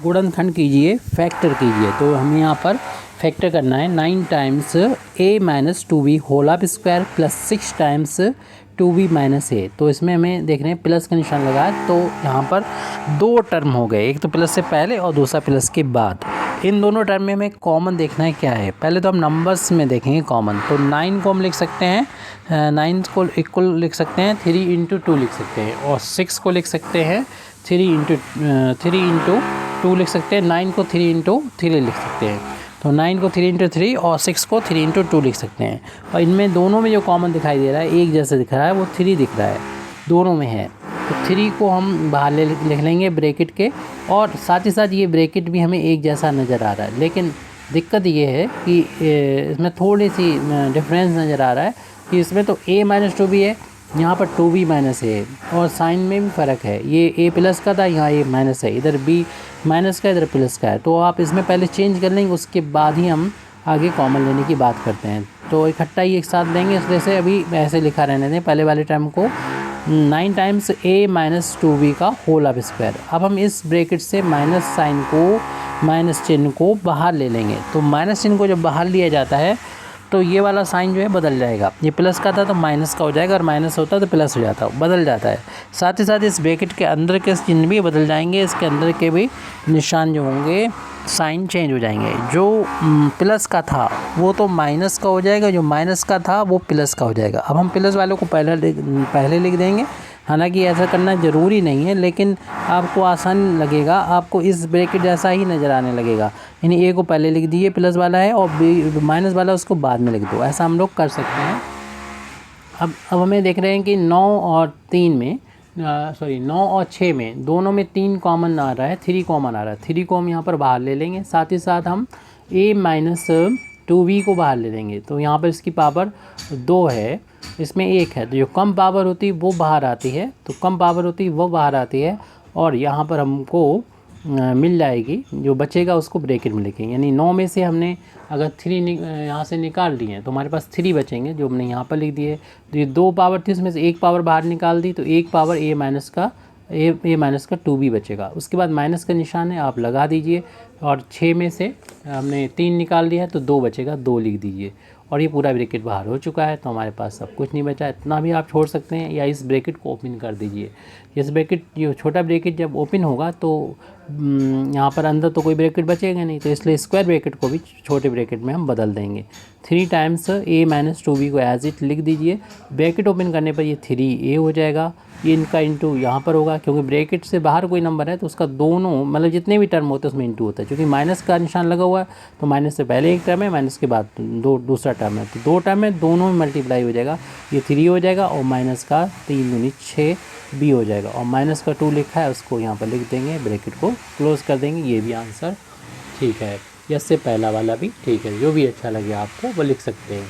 गुणनखंड कीजिए, फैक्टर कीजिए। तो हमें यहाँ पर फैक्टर करना है 9 times a minus 2b whole of square plus 6 times 2b minus a। तो इसमें हमें देख रहे हैं प्लस का निशान लगा है, तो यहाँ पर दो टर्म हो गए, एक तो प्लस से पहले और दूसरा प्लस के बाद। इन दोनों टर्म में हमें कॉमन देखना है क्या है। पहले तो हम नंबर्स में देखेंगे कॉमन। तो 9 को हम लिख सकते हैं, 9 को इक्वल लिख सकते हैं 3 इंटू 2 लिख सकते हैं, और 6 को लिख सकते हैं 3 इंटू 2 लिख सकते हैं। 9 को 3 इंटू 3 लिख सकते हैं। तो 9 को 3 इंटू 3 और 6 को 3 इंटू 2 लिख सकते हैं। और इनमें दोनों में जो कॉमन दिखाई दे रहा है, एक जैसे दिख रहा है, वो 3 दिख रहा है, दोनों में है। तो 3 को हम बाहर लिख लेंगे ब्रैकेट के, और साथ ही साथ ये ब्रैकेट भी हमें एक जैसा नज़र आ रहा है। लेकिन दिक्कत ये है कि इसमें थोड़ी सी डिफरेंस नज़र आ रहा है कि इसमें तो a माइनस 2b है, यहाँ पर 2b माइनस a है, और साइन में भी फ़र्क है। ये a प्लस का था, यहाँ a माइनस है, इधर b माइनस का, इधर प्लस का है। तो आप इसमें पहले चेंज कर लेंगे, उसके बाद ही हम आगे कॉमन लेने की बात करते हैं। तो इकट्ठा ही एक साथ लेंगे, इसलिए से अभी ऐसे लिखा रहने दें पहले वाले टर्म को, 9 टाइम्स a माइनस 2b का होल ऑफ स्क्वायर। अब हम इस ब्रैकेट से माइनस साइन को, माइनस चिन्ह को बाहर ले लेंगे। तो माइनस चिन्ह को जब बाहर लिया जाता है तो ये वाला साइन जो है बदल जाएगा। ये प्लस का था तो माइनस का हो जाएगा, और माइनस होता तो प्लस हो जाता, बदल जाता है। साथ ही साथ इस ब्रैकेट के अंदर के चिन्ह भी बदल जाएंगे, इसके अंदर के भी निशान जो होंगे, साइन चेंज हो जाएंगे। जो प्लस का था वो तो माइनस का हो जाएगा, जो माइनस का था वो प्लस का हो जाएगा। अब हम प्लस वालों को पहले लिख देंगे। हालांकि ऐसा करना ज़रूरी नहीं है, लेकिन आपको आसान लगेगा, आपको इस ब्रैकेट जैसा ही नज़र आने लगेगा। यानी ए को पहले लिख दिए, प्लस वाला है, और बी माइनस वाला उसको बाद में लिख दो। ऐसा हम लोग कर सकते हैं। अब हमें देख रहे हैं कि 9 और 3 में 9 और 6 में दोनों में 3 कॉमन आ रहा है, 3 कॉमन आ रहा है। 3 को हम यहाँ पर बाहर ले लेंगे। साथ ही साथ हम a माइनस 2b को बाहर ले लेंगे। तो यहाँ पर इसकी पावर 2 है, इसमें 1 है, तो जो कम पावर होती है वो बाहर आती है, तो कम पावर होती है वो बाहर आती है, और यहाँ पर हमको मिल जाएगी, जो बचेगा उसको ब्रैकेट में लिखेंगे। यानी 9 में से हमने अगर 3 यहाँ से निकाल दिए तो हमारे पास 3 बचेंगे, जो हमने यहाँ पर लिख दिए। तो ये 2 पावर थी, उसमें से 1 पावर बाहर निकाल दी, तो 1 पावर a माइनस का 2b बचेगा। उसके बाद माइनस का निशान है, आप लगा दीजिए, और 6 में से हमने 3 निकाल दिया है तो 2 बचेगा, 2 लिख दीजिए। और ये पूरा ब्रैकेट बाहर हो चुका है, तो हमारे पास सब कुछ नहीं बचा। इतना भी आप छोड़ सकते हैं, या इस ब्रैकेट को ओपन कर दीजिए। इस ब्रैकेट, ये छोटा ब्रैकेट जब ओपन होगा तो यहाँ पर अंदर तो कोई ब्रैकेट बचेगा नहीं, तो इसलिए स्क्वायर ब्रैकेट को भी छोटे ब्रैकेट में हम बदल देंगे। 3 टाइम्स a माइनस 2b को एज इट लिख दीजिए। ब्रैकेट ओपन करने पर ये 3a हो जाएगा, ये इनका इंटू यहाँ पर होगा, क्योंकि ब्रैकेट से बाहर कोई नंबर है तो उसका दोनों, मतलब जितने भी टर्म होते हैं उसमें इंटू होता है। क्योंकि माइनस का निशान लगा हुआ है, तो माइनस से पहले एक टर्म है, माइनस के बाद दूसरा टर्म है, तो 2 टर्म है, दोनों में मल्टीप्लाई हो जाएगा। ये 3 हो जाएगा, और माइनस का 3 दूनी 6 b हो जाएगा, और माइनस का 2 लिखा है उसको यहाँ पर लिख देंगे, ब्रैकेट को क्लोज कर देंगे। ये भी आंसर ठीक है, या इससे पहला वाला भी ठीक है, जो भी अच्छा लगे आपको वो लिख सकते हैं।